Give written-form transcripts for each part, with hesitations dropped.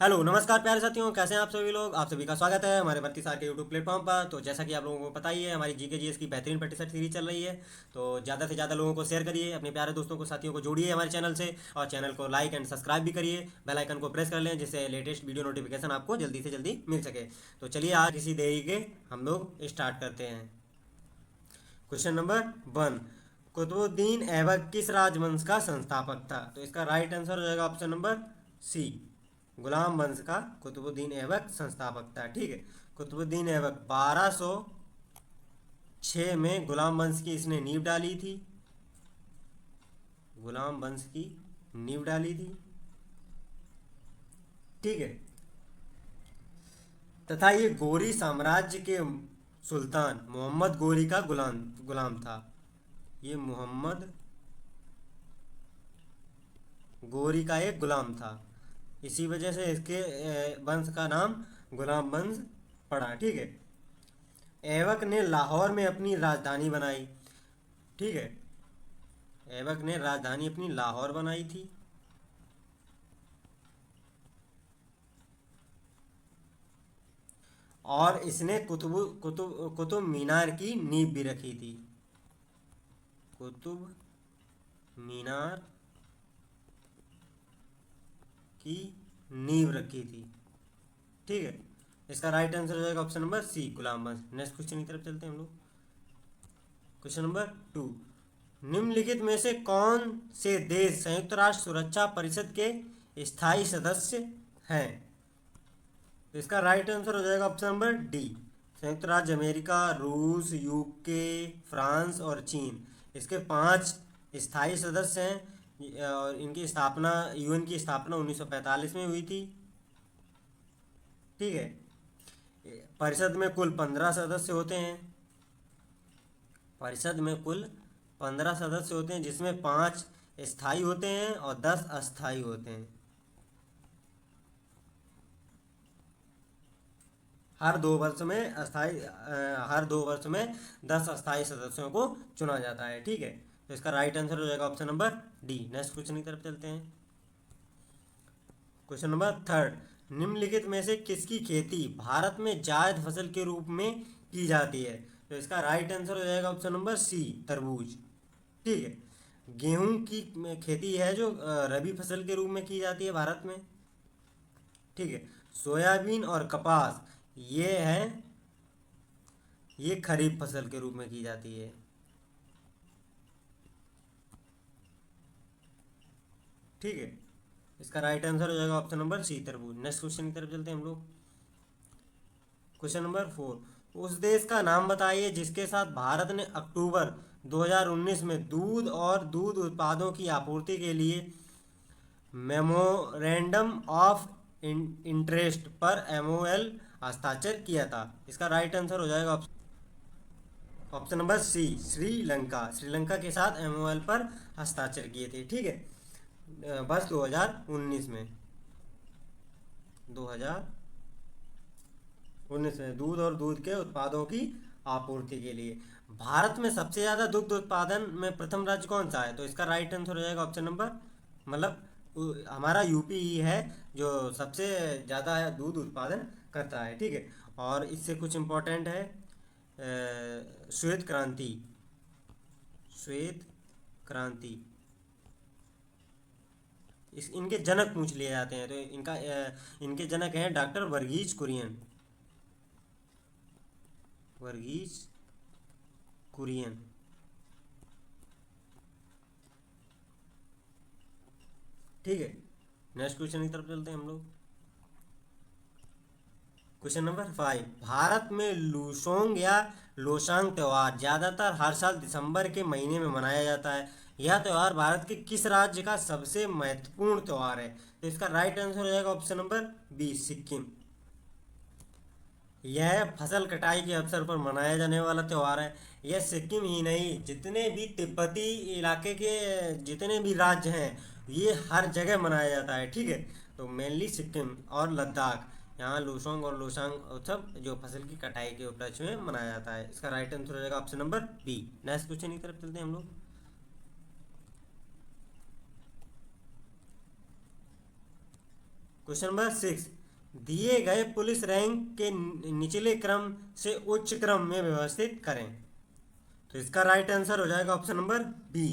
Hello नमस्कार प्यारे साथियों, कैसे हैं आप सभी लोग। आप सभी का स्वागत है हमारे भर्ती सार के यूट्यूब प्लेटफॉर्म पर। तो जैसा कि आप लोगों को पता ही है, हमारी जीके जीएस की बेहतरीन प्रतिशत सीरीज चल रही है। तो ज़्यादा से ज़्यादा लोगों को शेयर करिए, अपने प्यारे दोस्तों को, साथियों को जोड़िए हमारे चैनल से, और चैनल को लाइक एंड सब्सक्राइब भी करिए। बेल आइकन को प्रेस कर लें, जिससे लेटेस्ट वीडियो नोटिफिकेशन आपको जल्दी से जल्दी मिल सके। तो चलिए आज किसी देरी के हम लोग स्टार्ट करते हैं। क्वेश्चन नंबर 1, कुतुबुद्दीन ऐबक किस राजवंश का संस्थापक था। तो इसका राइट आंसर हो जाएगा ऑप्शन नंबर सी, गुलाम वंश का कुतुबुद्दीन ऐबक संस्थापक था। ठीक है, कुतुबुद्दीन ऐबक 1206 में गुलाम वंश की इसने नींव डाली थी। गुलाम वंश की नींव डाली थी। ठीक है, तथा ये गोरी साम्राज्य के सुल्तान मोहम्मद गोरी का गुलाम गुलाम था। ये मोहम्मद गोरी का एक गुलाम था, इसी वजह से इसके वंश का नाम गुलाम वंश पड़ा। ठीक है, ऐबक ने लाहौर में अपनी राजधानी बनाई। ठीक है, ऐबक ने राजधानी अपनी लाहौर बनाई थी। और इसने कुतुब मीनार की नींव भी रखी थी। कुतुब मीनार की नींव रखी थी। ठीक है, इसका राइट आंसर हो जाएगा ऑप्शन नंबर सी, गुलाम वंश। नेक्स्ट क्वेश्चन की तरफ चलते हैं हम लोग। क्वेश्चन नंबर 2, निम्नलिखित में से कौन से देश संयुक्त राष्ट्र सुरक्षा परिषद के स्थायी सदस्य हैं। तो इसका राइट आंसर हो जाएगा ऑप्शन नंबर डी, संयुक्त राज्य अमेरिका, रूस, यूके, फ्रांस और चीन। इसके 5 स्थायी सदस्य हैं, और इनकी स्थापना, यूएन की स्थापना 1945 में हुई थी। ठीक है, परिषद में कुल 15 सदस्य होते हैं। परिषद में कुल 15 सदस्य होते हैं, जिसमें 5 स्थायी होते हैं और 10 अस्थायी होते हैं। हर 2 वर्ष में 10 अस्थायी सदस्यों को चुना जाता है। ठीक है, तो इसका राइट आंसर हो जाएगा option number D. Next question की तरफ चलते हैं। क्वेश्चन नंबर 3, निम्नलिखित में से किसकी खेती भारत में जायद फसल के रूप में की जाती है। तो इसका राइट आंसर हो जाएगा ऑप्शन नंबर सी, तरबूज। ठीक है, गेहूं की खेती है जो रबी फसल के रूप में की जाती है भारत में। ठीक है, सोयाबीन और कपास ये खरीफ फसल के रूप में की जाती है। ठीक है, इसका राइट आंसर हो जाएगा ऑप्शन नंबर सी, तरबूज। नेक्स्ट क्वेश्चन की तरफ चलते हैं हम लोग। क्वेश्चन नंबर 4, उस देश का नाम बताइए जिसके साथ भारत ने अक्टूबर 2019 में दूध और दूध उत्पादों की आपूर्ति के लिए मेमोरेंडम ऑफ इंटरेस्ट पर एमओएल हस्ताक्षर किया था। इसका राइट आंसर हो जाएगा option number C, Sri Lanka. Sri Lanka के साथ एमओएल पर हस्ताक्षर किए थे। ठीक है, वर्ष 2019 में, 2019 में दूध और दूध के उत्पादों की आपूर्ति के लिए। भारत में सबसे ज़्यादा दुग्ध उत्पादन में प्रथम राज्य कौन सा है। तो इसका राइट आंसर हो जाएगा ऑप्शन नंबर, मतलब हमारा यूपी ही है जो सबसे ज़्यादा दूध उत्पादन करता है। ठीक है, और इससे कुछ इम्पोर्टेंट है, श्वेत क्रांति। श्वेत क्रांति, इनके जनक पूछ लिए जाते हैं। तो इनके जनक हैं डॉक्टर वर्गीज कुरियन। वर्गीज कुरियन। ठीक है, नेक्स्ट क्वेश्चन की तरफ चलते हैं हम लोग। क्वेश्चन नंबर 5, भारत में लूसोंग या लोसांग त्यौहार ज़्यादातर हर साल दिसंबर के महीने में मनाया जाता है। यह त्यौहार भारत के किस राज्य का सबसे महत्वपूर्ण त्यौहार है। तो इसका राइट आंसर हो जाएगा ऑप्शन नंबर बी, सिक्किम। यह फसल कटाई के अवसर पर मनाया जाने वाला त्यौहार है। यह सिक्किम ही नहीं, जितने भी तिब्बती इलाके के जितने भी राज्य हैं, ये हर जगह मनाया जाता है। ठीक है, तो मेनली सिक्किम और लद्दाख, यहाँ लूसोंग और लोसांग उत्सव जो फसल की कटाई के उपलक्ष्य में मनाया जाता है। इसका राइट आंसर हो जाएगा option number B. Next question की तरफ चलते हैं हम लोग। क्वेश्चन नंबर 6, दिए गए पुलिस रैंक के निचले क्रम से उच्च क्रम में व्यवस्थित करें। तो इसका राइट आंसर हो जाएगा option number B,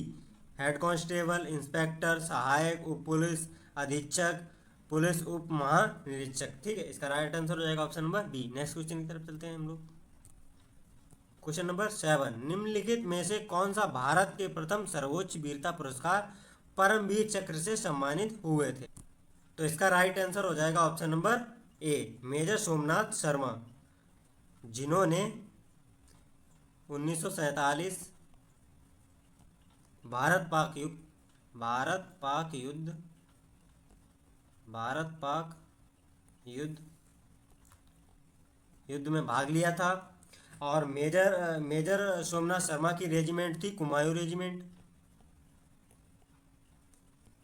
head constable, inspector, सहायक, उप पुलिस अधीक्षक, पुलिस उप महानिरीक्षक। ठीक है, इसका राइट आंसर हो जाएगा option number B. Next question की तरफ चलते हैं हम लोग। क्वेश्चन नंबर 7, निम्नलिखित में से कौन सा भारत के प्रथम सर्वोच्च वीरता पुरस्कार परमवीर चक्र से सम्मानित हुए थे। तो इसका राइट आंसर हो जाएगा option number A, major Somnath Sharma, जिन्होंने 1947 भारत पाक युद्ध भारत पाक युद्ध भारत पाक युद्ध युद्ध में भाग लिया था। और मेजर सोमनाथ शर्मा की रेजिमेंट थी कुमायूं रेजिमेंट।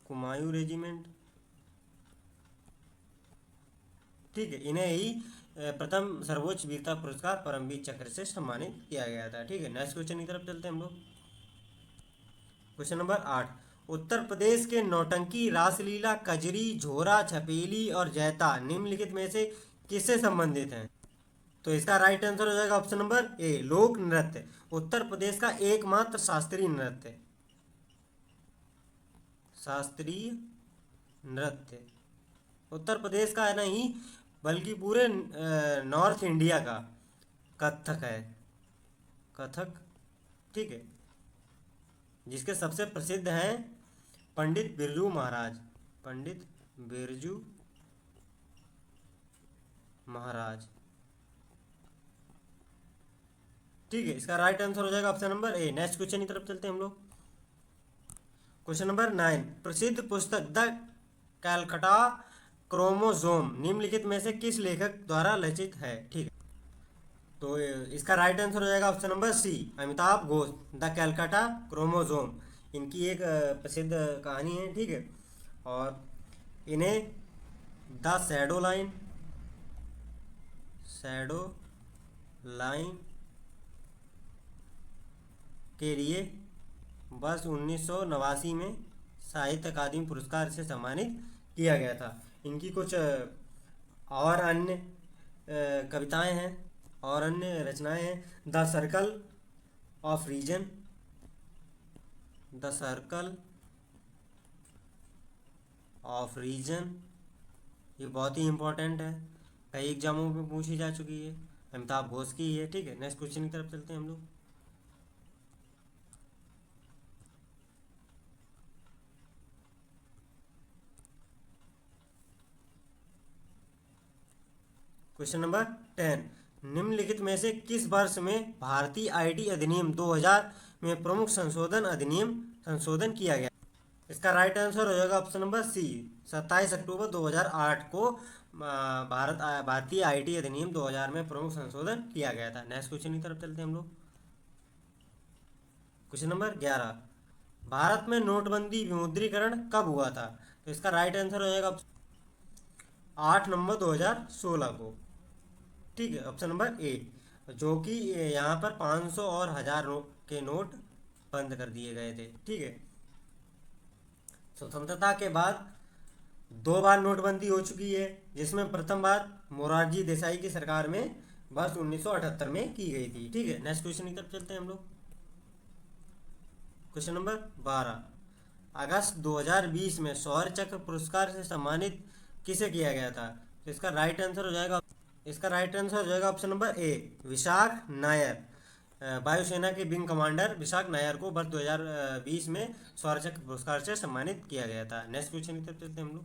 कुमायूं रेजिमेंट, ठीक है, इन्हें ही प्रथम सर्वोच्च वीरता पुरस्कार परमवीर चक्र से सम्मानित किया गया था। ठीक है, नेक्स्ट क्वेश्चन की तरफ चलते हैं हम लोग। क्वेश्चन नंबर 8, उत्तर प्रदेश के नौटंकी, रासलीला, कजरी, झोरा, छपेली और जैता निम्नलिखित में से किससे संबंधित हैं। तो इसका राइट आंसर हो जाएगा ऑप्शन नंबर ए, लोक नृत्य। उत्तर प्रदेश का एकमात्र शास्त्रीय नृत्य, शास्त्रीय नृत्य उत्तर प्रदेश का है नहीं बल्कि पूरे नॉर्थ इंडिया का कथक है, कथक। ठीक है, जिसके सबसे प्रसिद्ध हैं पंडित बिरजू महाराज, पंडित बिरजू महाराज। ठीक है, इसका राइट आंसर हो जाएगा ऑप्शन नंबर ए। नेक्स्ट क्वेश्चन की तरफ चलते हैं हम लोग। क्वेश्चन नंबर 9, प्रसिद्ध पुस्तक द कैलकटा क्रोमोसोम निम्नलिखित में से किस लेखक द्वारा रचित है। ठीक है, तो इसका राइट आंसर हो जाएगा option number C, Amitav Ghosh, the Calcutta chromosome. इनकी एक प्रसिद्ध कहानी है। ठीक है, और इन्हें द शैडो लाइन के लिए वर्ष 1989 में साहित्य अकादमी पुरस्कार से सम्मानित किया गया था। इनकी कुछ और अन्य कविताएं हैं और अन्य रचनाएं हैं। The circle of reason, the circle of reason, ये बहुत ही इंपॉर्टेंट है, कई एग्जामों में पूछी जा चुकी है, अमिताभ घोष की है। ठीक है, नेक्स्ट क्वेश्चन की तरफ चलते हैं हम लोग। क्वेश्चन नंबर 10, निम्नलिखित में से किस वर्ष में भारतीय आईटी अधिनियम 2000 में प्रमुख संशोधन किया गया। इसका राइट आंसर हो जाएगा ऑप्शन नंबर सी, 27 अक्टूबर 2008 को भारतीय आईटी अधिनियम 2000 में प्रमुख संशोधन किया गया था। नेक्स्ट क्वेश्चन की तरफ चलते हैं हम लोग। क्वेश्चन नंबर 11, भारत में नोटबंदी विमुद्रीकरण कब हुआ था। तो इसका राइट आंसर हो जाएगा 8 नवंबर 2016 को। ठीक है, ऑप्शन नंबर ए, जो कि यहाँ पर 500 और 1000 के नोट बंद कर दिए गए थे। ठीक है, स्वतंत्रता के बाद 2 बार नोटबंदी हो चुकी है, जिसमें प्रथम बार मोरारजी देसाई की सरकार में वर्ष 1978 में की गई थी। ठीक है, नेक्स्ट क्वेश्चन की तरफ चलते हैं हम लोग। क्वेश्चन नंबर 12, अगस्त 2020 में शौर्य चक्र पुरस्कार से सम्मानित किसे किया गया था। तो इसका राइट आंसर हो जाएगा ऑप्शन नंबर ए, विशाख नायर। वायुसेना के विंग कमांडर विशाख नायर को वर्ष 2020 में शौर्य चक्र पुरस्कार से सम्मानित किया गया था। नेक्स्ट क्वेश्चन की तरफ चलते हैं हम लोग।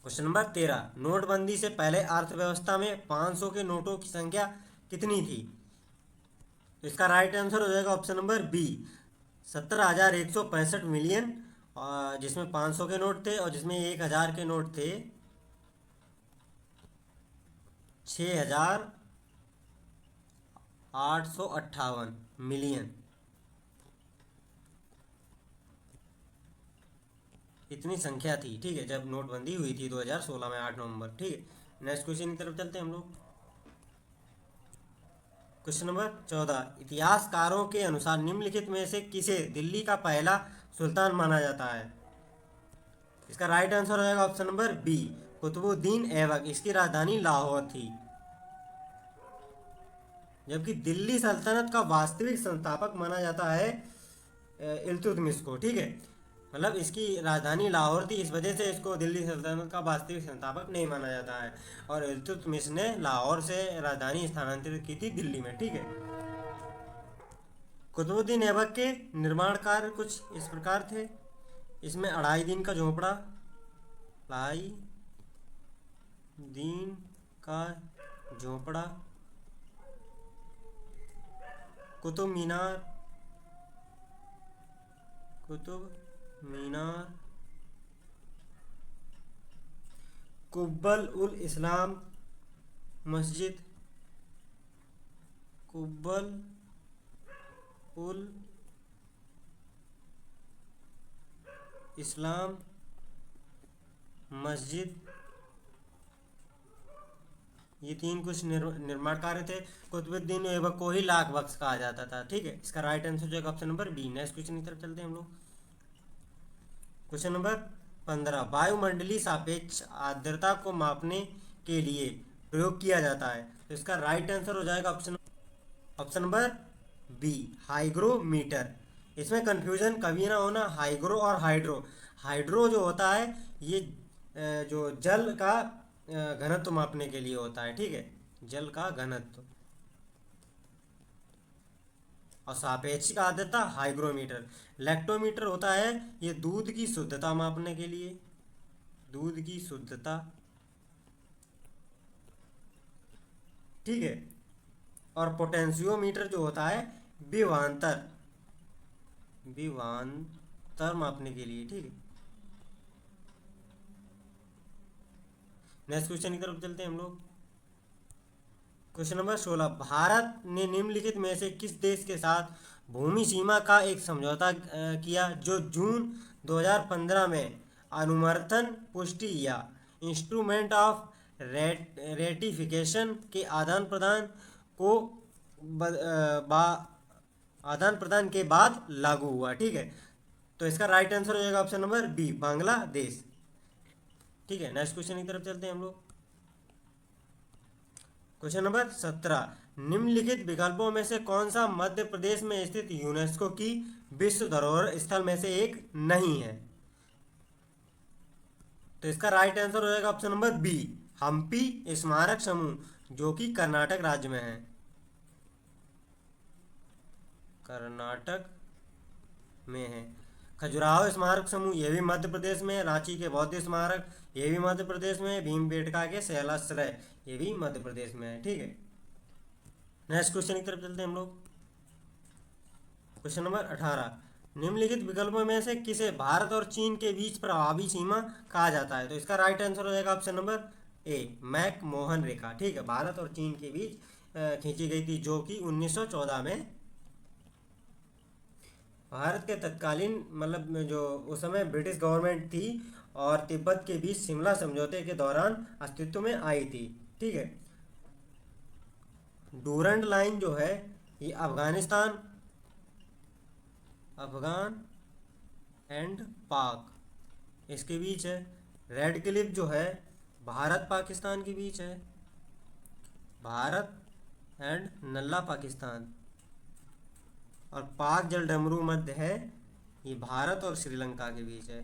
क्वेश्चन नंबर 13, नोटबंदी से पहले अर्थव्यवस्था में 500 के नोटों की संख्या कितनी थी। तो इसका राइट आंसर हो जाएगा ऑप्शन नंबर बी, 17,165 मिलियन, जिसमें 500 के नोट थे और जिसमें 1000 के नोट थे 6,858 मिलियन। इतनी संख्या थी। ठीक है, जब नोटबंदी हुई थी 2016 में 8 नवंबर। ठीक है, नेक्स्ट क्वेश्चन की तरफ चलते हैं हम लोग। क्वेश्चन नंबर 14, इतिहासकारों के अनुसार निम्नलिखित में से किसे दिल्ली का पहला सुल्तान माना जाता है? इसका राइट आंसर हो जाएगा option number B, Qutubuddin Aibak. इसकी राजधानी लाहौर थी। जबकि दिल्ली सल्तनत का वास्तविक संस्थापक माना जाता है इल्तुतमिश को, ठीक है। मतलब इसकी राजधानी लाहौर थी, इस वजह से इसको दिल्ली सल्तनत का वास्तविक संस्थापक नहीं माना जाता है। और इल्तुतमिश ने लाहौर से राजधानी स्थानांतरित की थी दिल्ली में, ठीक है। कुतुबुद्दीन ऐबक के निर्माण कार्य कुछ इस प्रकार थे। इसमें 2.5 दिन का झोपड़ा, 2.5 दिन का झोपड़ा, कुतुब मीनार, कुब्बल उल इस्लाम मस्जिद, कुब्बल उल इस्लाम मस्जिद, ये 3 कुछ निर्माण कार्य थे। कुतुबुद्दीन ऐबक को ही लाख बख्श कहा जाता था, ठीक है। इसका राइट आंसर जो है option number B. Next question की तरफ चलते हैं हम लोग। क्वेश्चन नंबर 15, वायुमंडलीय सापेक्ष आर्द्रता को मापने के लिए प्रयोग किया जाता है। तो इसका राइट आंसर हो जाएगा ऑप्शन नंबर बी, हाइग्रोमीटर। इसमें कंफ्यूजन कभी ना होना, हाइग्रो और हाइड्रो। हाइड्रो जो होता है ये जो जल का घनत्व मापने के लिए होता है, ठीक है, जल का घनत्व। और सापेक्षिक आर्द्रता हाइग्रोमीटर। लैक्टोमीटर होता है ये दूध की शुद्धता मापने के लिए, दूध की शुद्धता, ठीक है। और पोटेंशियोमीटर जो होता है विभवांतर मापने के लिए, ठीक है। नेक्स्ट क्वेश्चन की तरफ चलते हैं हम लोग। क्वेश्चन नंबर 16, भारत ने निम्नलिखित में से किस देश के साथ भूमि सीमा का एक समझौता किया जो जून 2015 में अनुमर्थन पुष्टि या इंस्ट्रूमेंट ऑफ रेटिफिकेशन के आदान प्रदान के बाद लागू हुआ, ठीक है। तो इसका राइट आंसर हो जाएगा ऑप्शन नंबर बी, बांग्लादेश, ठीक है। नेक्स्ट क्वेश्चन की तरफ चलते हैं हम लोग। क्वेश्चन नंबर 17, निम्नलिखित विकल्पों में से कौन सा मध्य प्रदेश में स्थित यूनेस्को की विश्व धरोहर स्थल में से एक नहीं है। तो इसका राइट आंसर हो जाएगा ऑप्शन नंबर बी, हम्पी स्मारक समूह, जो कि कर्नाटक राज्य में है, कर्नाटक में है। खजुराहो स्मारक समूह ये भी मध्य प्रदेश में है। रांची के बौद्ध स्मारक ये भी मध्य प्रदेश में है। भीमबेटका के शैलाश्रय ये भी मध्य प्रदेश में है, ठीक है। नेक्स्ट क्वेश्चन की तरफ चलते हैं हम लोग। क्वेश्चन नंबर 18, निम्नलिखित विकल्पों में से किसे भारत और चीन के बीच प्रभावी सीमा कहा जाता है। तो इसका राइट आंसर हो जाएगा ऑप्शन नंबर ए, मैक-मोहन रेखा, ठीक है। भारत और चीन के बीच खींची गई थी, जो कि 1914 में भारत के तत्कालीन, मतलब जो उस समय ब्रिटिश गवर्नमेंट थी और तिब्बत के बीच शिमला समझौते के दौरान अस्तित्व में आई थी, ठीक है। डूरंड लाइन जो है ये अफगान एंड पाक इसके बीच है। रेड क्लिफ जो है भारत पाकिस्तान के बीच है, भारत एंड नल्ला पाकिस्तान। और पाक जल डमरू मध्य है, ये भारत और श्रीलंका के बीच है।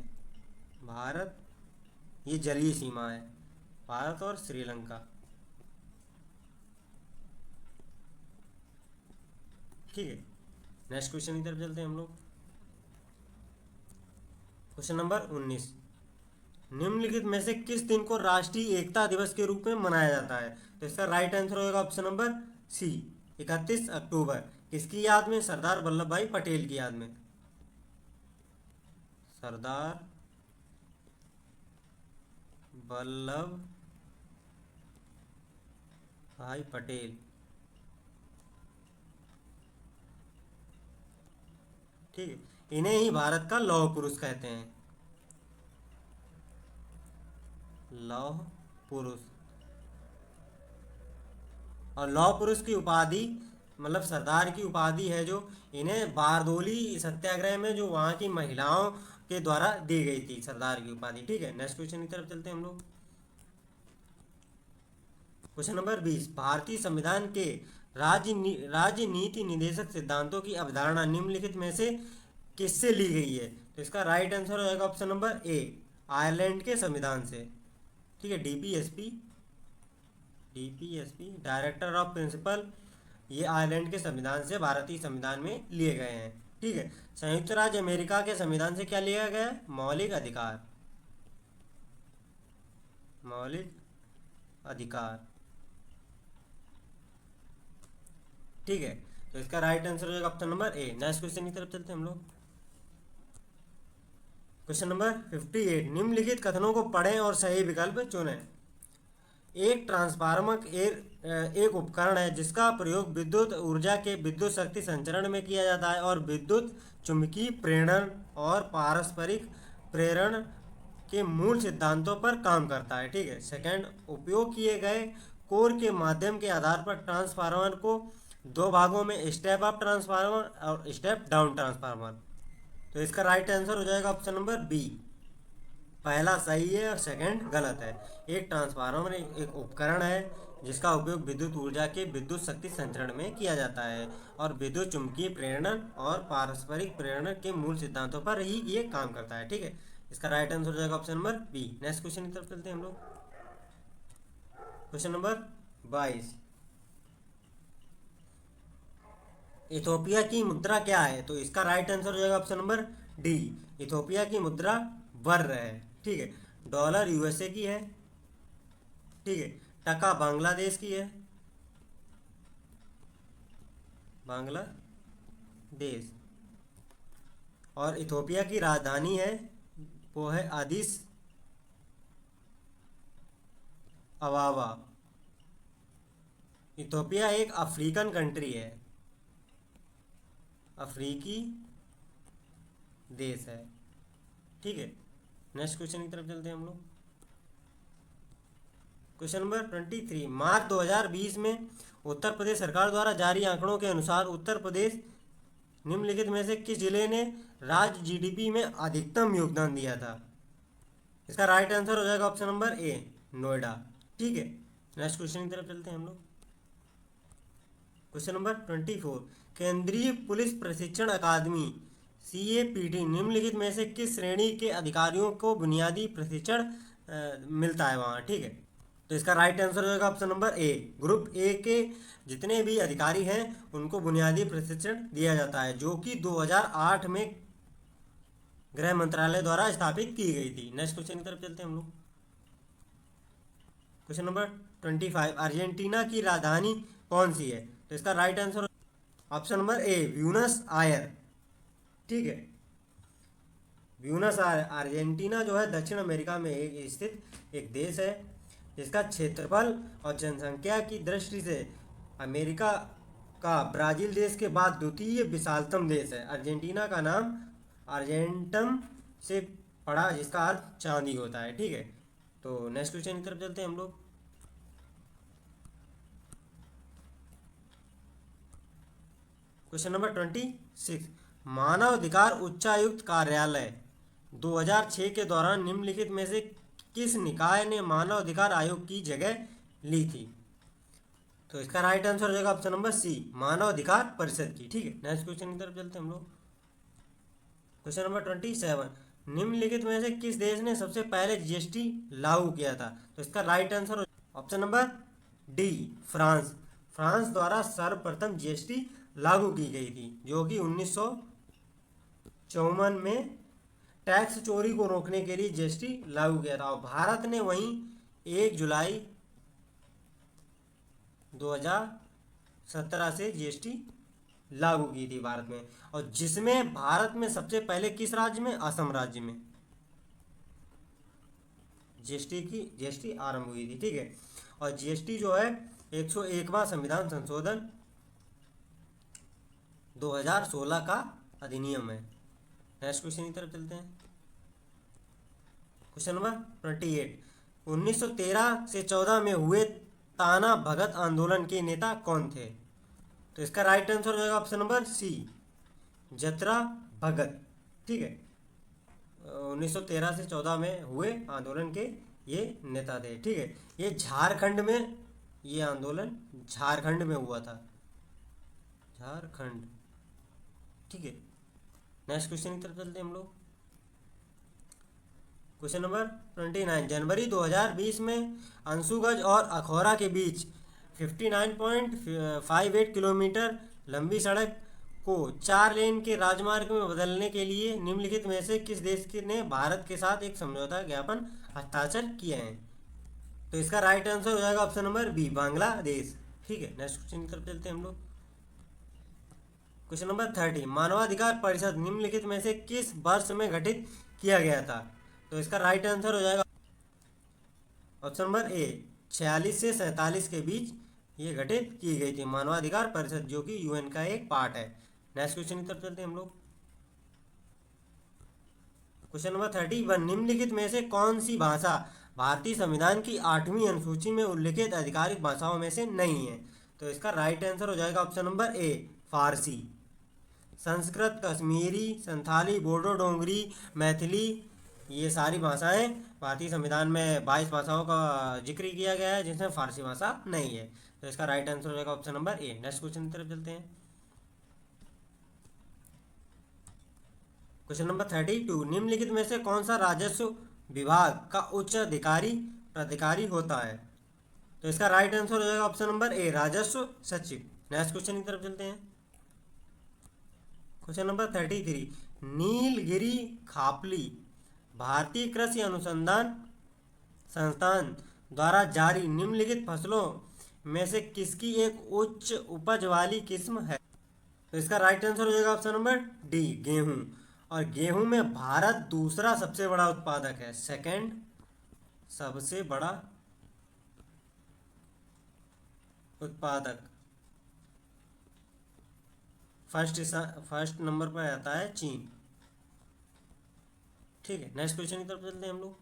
भारत, ये जलीय सीमा है, भारत और श्रीलंका, ठीक है। नेक्स्ट क्वेश्चन की तरफ चलते हैं हम लोग। क्वेश्चन नंबर 19, निम्नलिखित में से किस दिन को राष्ट्रीय एकता दिवस के रूप में मनाया जाता है। तो इसका राइट आंसर होगा ऑप्शन नंबर सी, 31 अक्टूबर। किसकी याद में? सरदार वल्लभ भाई पटेल की याद में, सरदार वल्लभ भाई पटेल, ठीक है। इन्हें ही भारत का लौह पुरुष कहते हैं, लौह पुरुष। और लौह पुरुष की उपाधि मतलब सरदार की उपाधि है जो इन्हें बारदोली सत्याग्रह में जो वहाँ की महिलाओं के द्वारा दी गई थी सरदार की उपाधि। ठीक है, नेक्स्ट क्वेश्चन की तरफ चलते हैं हम लोग। क्वेश्चन नंबर 20, भारतीय संविधान के राजनीति निदेशक सिद्धांतों की अवधारणा निम्नलिखित में से किससे ली गई है? तो इसका राइट आंसर हो जाएगा ऑप्शन नंबर ए, आयरलैंड के संविधान से। ठीक है, DPSP, DPSP director of principal, ये आयरलैंड के संविधान से भारतीय संविधान में लिए गए हैं। ठीक है, संयुक्त राज्य अमेरिका के संविधान से क्या लिया गया है? मौलिक अधिकार, मौलिक अधिकार। ठीक है, तो इसका राइट आंसर हो जाएगा ऑप्शन नंबर ए। नेक्स्ट क्वेश्चन की तरफ चलते हैं हम लोग। क्वेश्चन नंबर 58, निम्नलिखित कथनों को पढ़ें और सही विकल्प चुनें। एक ट्रांसफार्मर एक उपकरण है जिसका प्रयोग विद्युत ऊर्जा के विद्युत शक्ति संचरण में किया जाता है और विद्युत चुंबकीय प्रेरण और पारस्परिक प्रेरण के मूल सिद्धांतों पर काम करता है। ठीक है, सेकंड, उपयोग किए गए कोर के माध्यम के आधार पर ट्रांसफार्मर को दो भागों में स्टेप अप ट्रांसफार्मर और स्टेप डाउन ट्रांसफार्मर। तो इसका राइट आंसर हो जाएगा ऑप्शन नंबर बी, पहला सही है और सेकंड गलत है। एक ट्रांसफार्मर एक उपकरण है जिसका उपयोग विद्युत ऊर्जा के विद्युत शक्ति संचरण में किया जाता है और विद्युत चुंबकीय प्रेरण और पारस्परिक प्रेरण के मूल सिद्धांतों पर ही ये काम करता है। ठीक है, इसका राइट आंसर हो जाएगा option number B. Next question की तरफ चलते हैं हम लोग। क्वेश्चन नंबर 22, इथोपिया की मुद्रा क्या है? तो इसका राइट आंसर हो जाएगा ऑप्शन नंबर डी, इथोपिया की मुद्रा वर्र है। ठीक है, डॉलर यूएसए की है। ठीक है, टका बांग्लादेश की है, बांग्लादेश। और इथोपिया की राजधानी है वो है आदिस अबाबा। इथोपिया एक अफ्रीकन कंट्री है, अफ्रीकी देश है। ठीक है, नेक्स्ट क्वेश्चन की तरफ चलते हैं हम लोग। क्वेश्चन नंबर 23, मार्च 2020 में उत्तर प्रदेश सरकार द्वारा जारी आंकड़ों के अनुसार उत्तर प्रदेश निम्नलिखित में से किस जिले ने राज्य जीडीपी में अधिकतम योगदान दिया था? इसका राइट आंसर हो जाएगा ऑप्शन नंबर ए, नोएडा। ठीक है, नेक्स्ट क्वेश्चन की तरफ चलते हैं हम लोग। क्वेश्चन नंबर 24, केंद्रीय पुलिस प्रशिक्षण अकादमी सीएपीटी निम्नलिखित में से किस श्रेणी के अधिकारियों को बुनियादी प्रशिक्षण मिलता है वहाँ? ठीक है, तो इसका राइट आंसर हो जाएगा option number A, group A के जितने भी अधिकारी हैं उनको बुनियादी प्रशिक्षण दिया जाता है, जो कि 2008 में गृह मंत्रालय द्वारा स्थापित की गई थी। नेक्स्ट क्वेश्चन की तरफ चलते हैं हम लोग। क्वेश्चन नंबर 25, अर्जेंटीना की राजधानी कौन सी है? तो इसका right answer option number A, Buenos Aires. ठीक है, ब्यूनस आयर अर्जेंटीना जो है दक्षिण अमेरिका में स्थित एक देश है जिसका क्षेत्रफल और जनसंख्या की दृष्टि से अमेरिका का ब्राजील देश के बाद द्वितीय विशालतम देश है। अर्जेंटीना का नाम अर्जेंटम से पड़ा जिसका अर्थ चांदी होता है। ठीक है, तो नेक्स्ट क्वेश्चन की तरफ चलते हैं हम लोग। क्वेश्चन नंबर 26, मानव अधिकार उच्चायुक्त कार्यालय 2006 के दौरान निम्नलिखित में से किस निकाय ने मानव अधिकार आयोग की जगह ली थी? तो इसका राइट आंसर हो जाएगा ऑप्शन नंबर सी, मानव अधिकार परिषद की। ठीक है, नेक्स्ट क्वेश्चन की तरफ चलते हैं हम लोग। क्वेश्चन नंबर 27, निम्नलिखित में से किस देश ने सबसे पहले जीएसटी लागू किया था? तो इसका right answer option number D, France. France द्वारा सर्वप्रथम जीएसटी लागू की गई थी जो कि 1954 में टैक्स चोरी को रोकने के लिए जीएसटी लागू किया था। और भारत ने वहीं 1 जुलाई 2017 से जीएसटी लागू की थी भारत में, और जिसमें भारत में सबसे पहले किस राज्य में? असम राज्य में जीएसटी आरंभ हुई थी। ठीक है, और जीएसटी जो है 101वां संविधान संशोधन 2016 का अधिनियम है। नेक्स्ट क्वेश्चन की तरफ चलते हैं। क्वेश्चन नंबर 28, 1913 से 14 में हुए ताना भगत आंदोलन के नेता कौन थे? तो इसका राइट आंसर हो जाएगा ऑप्शन नंबर सी, जतरा भगत। ठीक है, 1913 से 14 में हुए आंदोलन के ये नेता थे। ठीक है, ये झारखंड में, ये आंदोलन झारखंड में हुआ था, झारखंड। ठीक है, नेक्स्ट क्वेश्चन की तरफ चलते हैं हम लोग। क्वेश्चन नंबर 29, जनवरी 2020 में अंशुगज और अखौरा के बीच 59.58 किलोमीटर लंबी सड़क को 4 लेन के राजमार्ग में बदलने के लिए निम्नलिखित में से किस देश ने भारत के साथ एक समझौता ज्ञापन हस्ताक्षर किए हैं? तो इसका राइट आंसर हो जाएगा ऑप्शन नंबर बी, बांग्लादेश। ठीक है, नेक्स्ट क्वेश्चन की तरफ चलते हैं हम लोग। क्वेश्चन नंबर 30, मानवाधिकार परिषद निम्नलिखित में से किस वर्ष में गठित किया गया था? तो इसका राइट आंसर हो जाएगा ऑप्शन नंबर ए, 46 से 47 के बीच ये गठित की गई थी मानवाधिकार परिषद, जो कि यूएन का एक पार्ट है। नेक्स्ट क्वेश्चन की तरफ चलते हैं हम लोग। क्वेश्चन नंबर 31, निम्नलिखित में से कौन सी भाषा भारतीय संविधान की 8वीं अनुसूची में उल्लिखित आधिकारिक भाषाओं में से नहीं है? तो इसका राइट आंसर हो जाएगा ऑप्शन नंबर ए, फारसी। संस्कृत, कश्मीरी, संथाली, बोडो, डोंगरी, मैथिली, ये सारी भाषाएं भारतीय संविधान में 22 भाषाओं का जिक्र किया गया है, जिसमें फारसी भाषा नहीं है। तो इसका राइट आंसर हो जाएगा ऑप्शन नंबर ए। नेक्स्ट क्वेश्चन की तरफ चलते हैं। क्वेश्चन नंबर 32, निम्नलिखित में से कौन सा राजस्व विभाग का उच्च अधिकारी प्राधिकारी होता है? तो इसका राइट आंसर हो जाएगा ऑप्शन नंबर ए, राजस्व सचिव। नेक्स्ट क्वेश्चन की तरफ चलते हैं। क्वेश्चन नंबर 33, नीलगिरी खापली भारतीय कृषि अनुसंधान संस्थान द्वारा जारी निम्नलिखित फसलों में से किसकी एक उच्च उपज वाली किस्म है? तो इसका राइट आंसर हो जाएगा ऑप्शन नंबर डी, गेहूं। और गेहूं में भारत दूसरा सबसे बड़ा उत्पादक है, सेकंड सबसे बड़ा उत्पादक। फर्स्ट नंबर पर आता है चीन। ठीक है, नेक्स्ट क्वेश्चन की तरफ चलते हैं हम लोग।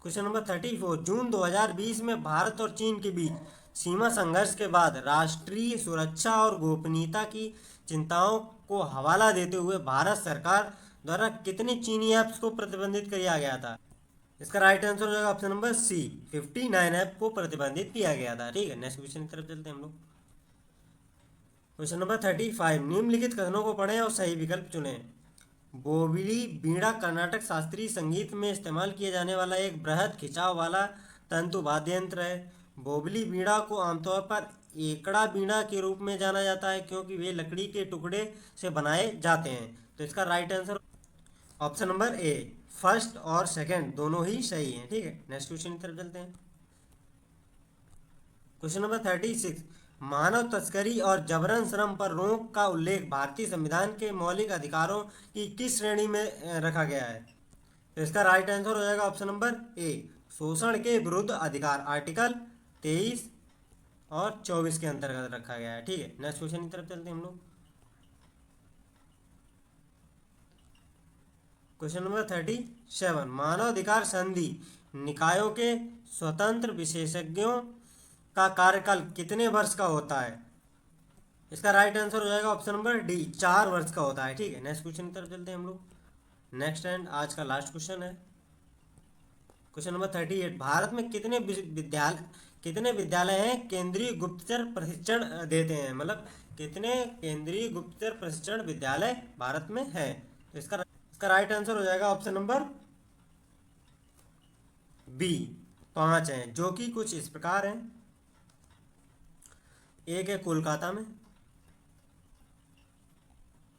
क्वेश्चन नंबर 34, जून 2020 में भारत और चीन के बीच सीमा संघर्ष के बाद राष्ट्रीय सुरक्षा और गोपनीयता की चिंताओं को हवाला देते हुए भारत सरकार द्वारा कितने चीनी ऐप्स को प्रतिबंधित किया गया था? इसका राइट आंसर हो जाएगा ऑप्शन नंबर सी, 59 ऐप को प्रतिबंधित किया गया था। ठीक है, नेक्स्ट क्वेश्चन की तरफ चलते हैं हम लोग। क्वेश्चन नंबर 35, निम्नलिखित कथनों को पढ़ें और सही विकल्प चुनें। बोबली बीड़ा कर्नाटक शास्त्रीय संगीत में इस्तेमाल किया जाने वाला एक बृहद खिंचाव वाला तंतु वाद्य यंत्र है। बोबली बीड़ा को आमतौर पर एकड़ा बीड़ा के रूप में जाना जाता है, क्योंकि वे लकड़ी के टुकड़े से बनाए जाते हैं। तो इसका राइट आंसर ऑप्शन नंबर ए, फर्स्ट और सेकंड दोनों ही सही हैं। ठीक है, नेक्स्ट क्वेश्चन की तरफ चलते हैं। क्वेश्चन नंबर 36, मानव तस्करी और जबरन श्रम पर रोक का उल्लेख भारतीय संविधान के मौलिक अधिकारों की किस श्रेणी में रखा गया है? तो इसका राइट आंसर हो जाएगा ऑप्शन नंबर ए, शोषण के विरुद्ध अधिकार, आर्टिकल 23 और 24 के अंतर्गत रखा गया है। ठीक है, नेक्स्ट क्वेश्चन की तरफ चलते हैं हम लोग। क्वेश्चन नंबर 37, मानवाधिकार संधि निकायों के स्वतंत्र विशेषज्ञों का कार्यकाल कितने वर्ष का होता है? इसका राइट आंसर हो जाएगा ऑप्शन नंबर डी, 4 वर्ष का होता है। ठीक है, नेक्स्ट क्वेश्चन की तरफ चलते हैं हम लोग। नेक्स्ट एंड आज का लास्ट क्वेश्चन है क्वेश्चन नंबर 38, भारत में कितने विद्यालय हैं केंद्रीय गुप्तचर प्रशिक्षण देते हैं? मतलब कितने केंद्रीय गुप्तचर प्रशिक्षण विद्यालय भारत में है? तो इसका राइट आंसर हो जाएगा ऑप्शन नंबर बी, 5 हैं, जो कि कुछ इस प्रकार हैं। एक है कोलकाता में,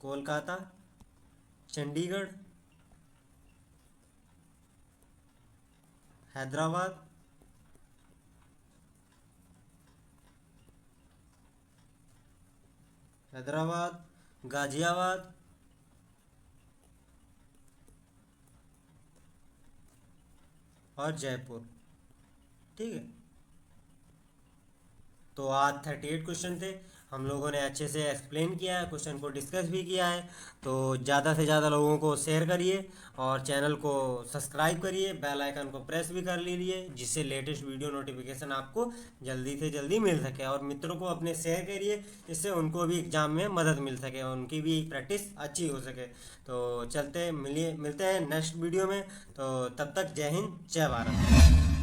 कोलकाता, चंडीगढ़, हैदराबाद, गाजियाबाद और जयपुर। ठीक है, तो आज 38 क्वेश्चन थे। हम लोगों ने अच्छे से एक्सप्लेन किया है, क्वेश्चन को डिस्कस भी किया है। तो ज़्यादा से ज़्यादा लोगों को शेयर करिए और चैनल को सब्सक्राइब करिए, बेल आइकन को प्रेस भी कर लीजिए, जिससे लेटेस्ट वीडियो नोटिफिकेशन आपको जल्दी से जल्दी मिल सके। और मित्रों को अपने शेयर करिए, जिससे उनको भी एग्ज़ाम में मदद मिल सके और उनकी भी प्रैक्टिस अच्छी हो सके। तो चलते मिलते हैं नेक्स्ट वीडियो में। तो तब तक जय हिंद, जय भारत।